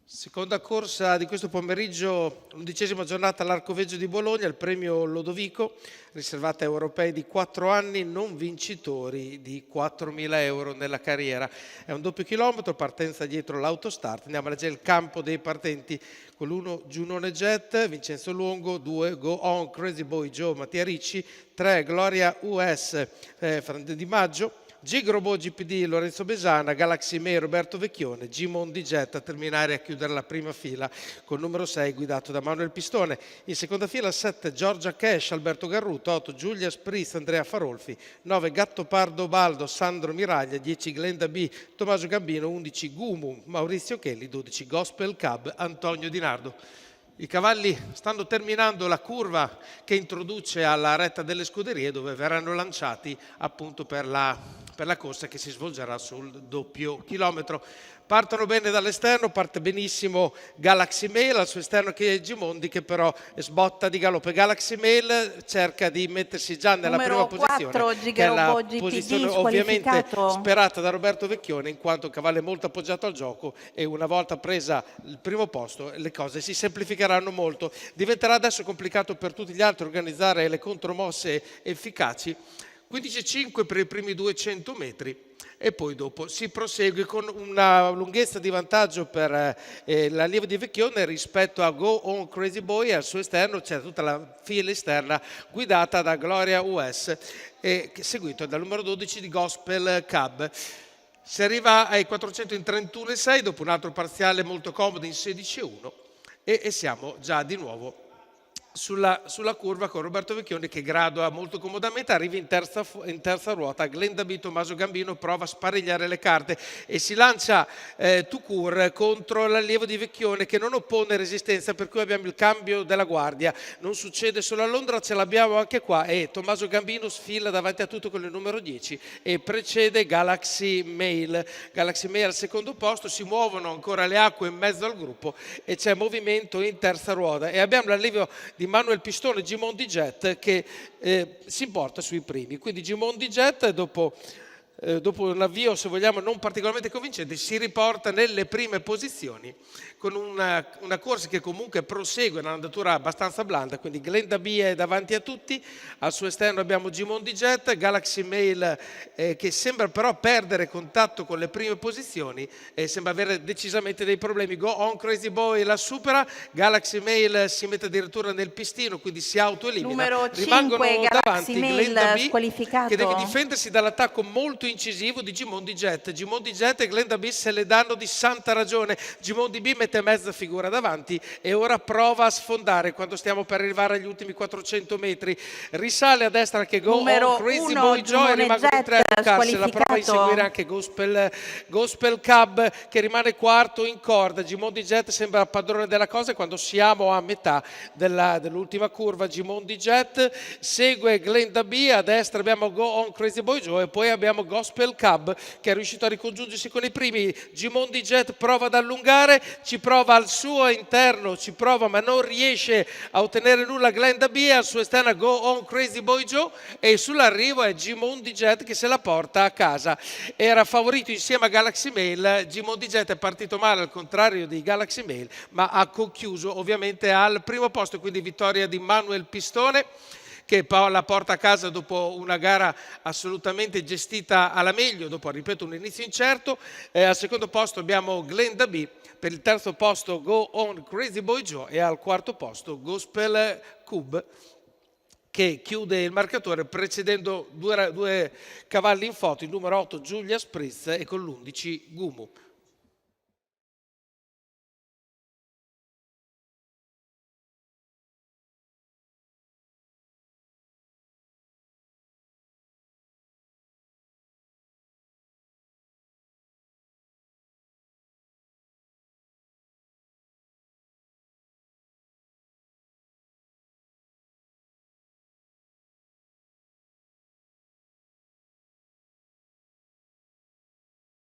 Seconda corsa di questo pomeriggio, l'11ª giornata all'Arcoveggio di Bologna, il premio Lodovico, riservata a europei di 4 anni, non vincitori di 4.000 euro nella carriera. È un doppio chilometro, partenza dietro l'autostart. Andiamo a leggere il campo dei partenti con l'1 Giunone Jet, Vincenzo Luongo, 2 Go On, Crazy Boy Joe, Mattia Ricci, 3 Gloria US, Fernando Di Maggio, Gigrobo GPD Lorenzo Besana, Galaxy May Roberto Vecchione, Gimondi Jet a terminare e a chiudere la prima fila col numero 6 guidato da Manuel Pistone. In seconda fila 7 Giorgia Cash, Alberto Garruto, 8 Giulia Spritz, Andrea Farolfi, 9 Gattopardo Baldo, Sandro Miraglia, 10 Glenda B, Tommaso Gambino, 11 Gumu, Maurizio Chelli, 12 Gospel Cab, Antonio Di Nardo. I cavalli stanno terminando la curva che introduce alla retta delle scuderie dove verranno lanciati appunto per la corsa che si svolgerà sul doppio chilometro. Partono bene dall'esterno, parte benissimo Galaxy Mail al suo esterno che è Gimondi, che però sbotta di galoppo. Galaxy Mail cerca di mettersi già nella prima posizione, 4, che è la GPD posizione ovviamente sperata da Roberto Vecchione, in quanto il cavallo è molto appoggiato al gioco e una volta presa il primo posto le cose si semplificheranno molto. Diventerà adesso complicato per tutti gli altri organizzare le contromosse efficaci. 15,5 per i primi 200 metri e poi dopo si prosegue con una lunghezza di vantaggio per l'allievo di Vecchione rispetto a Go On Crazy Boy. Al suo esterno c'è tutta la fila esterna guidata da Gloria US e seguito dal numero 12 di Gospel Cab. Si arriva ai 400 in 31,6 dopo un altro parziale molto comodo in 16,1 e siamo già di nuovo sulla curva con Roberto Vecchioni che gradua molto comodamente, arriva in terza ruota. Glenda B, Tommaso Gambino prova a sparigliare le carte e si lancia Tucur contro l'allievo di Vecchione che non oppone resistenza, per cui abbiamo il cambio della guardia. Non succede solo a Londra, ce l'abbiamo anche qua e Tommaso Gambino sfila davanti a tutto con il numero 10 e precede Galaxy Mail. Galaxy Mail al secondo posto, si muovono ancora le acque in mezzo al gruppo e c'è movimento in terza ruota e abbiamo l'allievo di Manuel Pistone, Gimondi Jet, che si importa sui primi. Quindi Gimondi Jet dopo un avvio, se vogliamo, non particolarmente convincente, si riporta nelle prime posizioni con una corsa che comunque prosegue un'andatura abbastanza blanda, quindi Glenda B è davanti a tutti, al suo esterno abbiamo Gimondi Jet, Galaxy Mail che sembra però perdere contatto con le prime posizioni e sembra avere decisamente dei problemi. Go On Crazy Boy la supera, Galaxy Mail si mette addirittura nel pistino, quindi si autoelimina. Numero 5, Rimangono davanti Glenda B squalificato, che deve difendersi dall'attacco molto incisivo di Gimondi Jet. Gimondi Jet e Glenda B se le danno di santa ragione. Gimondi B mette mezza figura davanti e ora prova a sfondare quando stiamo per arrivare agli ultimi 400 metri. Risale a destra anche Go On Crazy Boy Joe e rimangono in tre a toccarsi. La prova a inseguire anche Gospel Cab che rimane quarto in corda. Gimondi Jet sembra padrone della cosa e quando siamo a metà dell'ultima curva Gimondi Jet segue Glenda B, a destra abbiamo Go On Crazy Boy Joe e poi abbiamo Gospel Cab che è riuscito a ricongiungersi con i primi. Gimondi Jet prova ad allungare, ci prova al suo interno, ci prova ma non riesce a ottenere nulla Glenda B, al suo esterno Go On Crazy Boy Joe e sull'arrivo è Gimondi Jet che se la porta a casa. Era favorito insieme a Galaxy Mail, Gimondi Jet è partito male al contrario di Galaxy Mail ma ha conchiuso ovviamente al primo posto, quindi vittoria di Manuel Pistone che la porta a casa dopo una gara assolutamente gestita alla meglio, dopo, ripeto, un inizio incerto. Al secondo posto abbiamo Glenda B, per il terzo posto Go On Crazy Boy Joe e al quarto posto Gospel Cub che chiude il marcatore precedendo due cavalli in foto, il numero 8 Giulia Spritz e con l'11 Gumu.